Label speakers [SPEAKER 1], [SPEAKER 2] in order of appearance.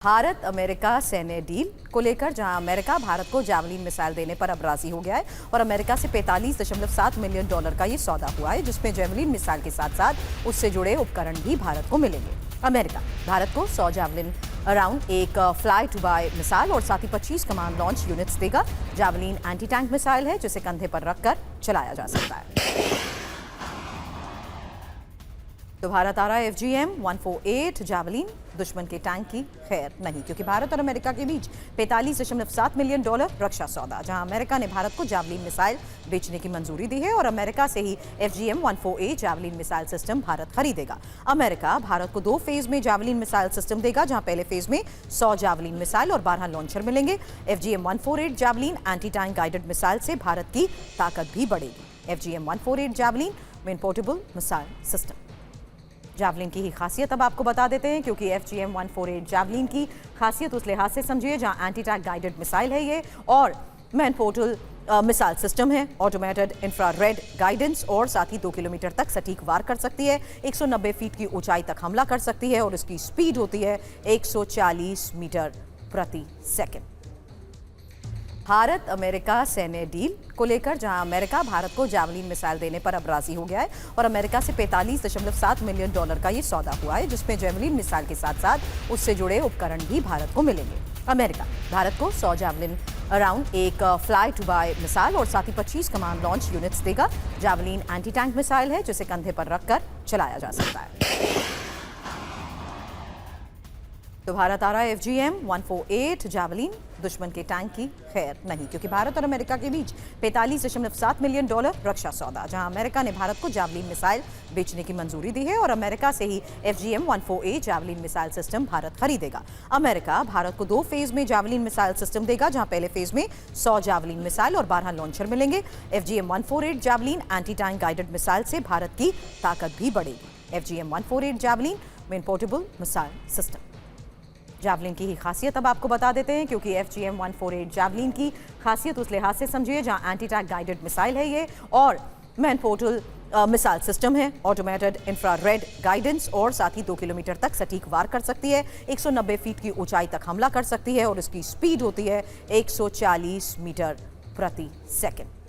[SPEAKER 1] Bharat America सैन्य deal को लेकर जहां अमेरिका भारत को जावलिन मिसाइल देने पर अब राजी हो गया है और अमेरिका से 45.7 मिलियन डॉलर का ये सौदा हुआ है, जिसमें जावलिन मिसाइल के साथ साथ उससे जुड़े उपकरण भी भारत को मिलेंगे। अमेरिका भारत को 100 जावलिन अराउंड एक फ्लाई टू बाय मिसाइल और साथ ही 25 कमांड लॉन्च यूनिट्स देगा। जावलिन एंटी टैंक मिसाइल है जिसे कंधे पर रखकर चलाया जा सकता है। तो भारत आ रहा है FGM-148 जावलिन दुश्मन के टैंक की खैर नहीं, क्योंकि भारत और अमेरिका के बीच 45.7 मिलियन डॉलर रक्षा सौदा, जहां अमेरिका ने भारत को जावलिन मिसाइल बेचने की मंजूरी दी है और अमेरिका से ही FGM-148 javelin missile system Bharat खरीदेगा। अमेरिका भारत को 2 फेज में जावलिन मिसाइल सिस्टम देगा, जहां पहले फेज में 100 जावलिन मिसाइल और 12 लॉन्चर मिलेंगे। FGM-148 javelin anti tank guided missile से भारत की ताकत भी बढ़ेगी। FGM-148 javelin main portable missile system javelin की ही खासियत अब आपको बता देते हैं, क्योंकि FGM-148 जावलिन की खासियत उस लिहाज से समझिए जहां एंटी टैंक गाइडेड मिसाइल है ये और मैन पोर्टल मिसाइल सिस्टम है, ऑटोमेटेड इंफ्रारेड गाइडेंस और साथ ही 2 किलोमीटर तक सटीक वार कर सकती है, 190 फीट की ऊंचाई तक हमला कर सकती है और इसकी स्पीड होती है 140 मीटर प्रति सेकेंड। भारत अमेरिका सैन्य डील को लेकर जहां अमेरिका भारत को जावलिन मिसाइल देने पर अब राजी हो गया है और अमेरिका से 45.7 मिलियन डॉलर का ये सौदा हुआ है, जिसमें जावलिन मिसाइल के साथ साथ उससे जुड़े उपकरण भी भारत को मिलेंगे। अमेरिका भारत को 100 जावलिन अराउंड एक फ्लाई टू बाय मिसाइल और साथ ही 25 कमांड लॉन्च यूनिट्स देगा। जावलिन एंटी टैंक मिसाइल है जिसे कंधे पर रखकर चलाया जा सकता है। तो भारत आ रहा है FGM-148 जावलिन दुश्मन के टैंक की खैर नहीं, क्योंकि भारत और अमेरिका के बीच 45.7 मिलियन डॉलर रक्षा सौदा, जहां अमेरिका ने भारत को जावलिन मिसाइल बेचने की मंजूरी दी है और अमेरिका से ही FGM-148 javelin missile system Bharat खरीदेगा। अमेरिका भारत को 2 फेज में जावलिन मिसाइल सिस्टम देगा, जहां पहले फेज में 100 जावलिन मिसाइल और 12 लॉन्चर मिलेंगे। FGM-148 javelin anti tank guided missile से भारत की ताकत भी बढ़ेगी। FGM-148 javelin main portable missile system javelin की ही खासियत अब आपको बता देते हैं, क्योंकि FGM-148 जावलिन की खासियत उस लिहाज से समझिए जहां एंटी टैंक गाइडेड मिसाइल है ये और मैन पोर्टल मिसाइल सिस्टम है, ऑटोमेटेड इंफ्रारेड गाइडेंस और साथ ही 2 किलोमीटर तक सटीक वार कर सकती है, 190 फीट की ऊंचाई तक हमला कर सकती है और इसकी स्पीड होती है 140 मीटर प्रति सेकेंड।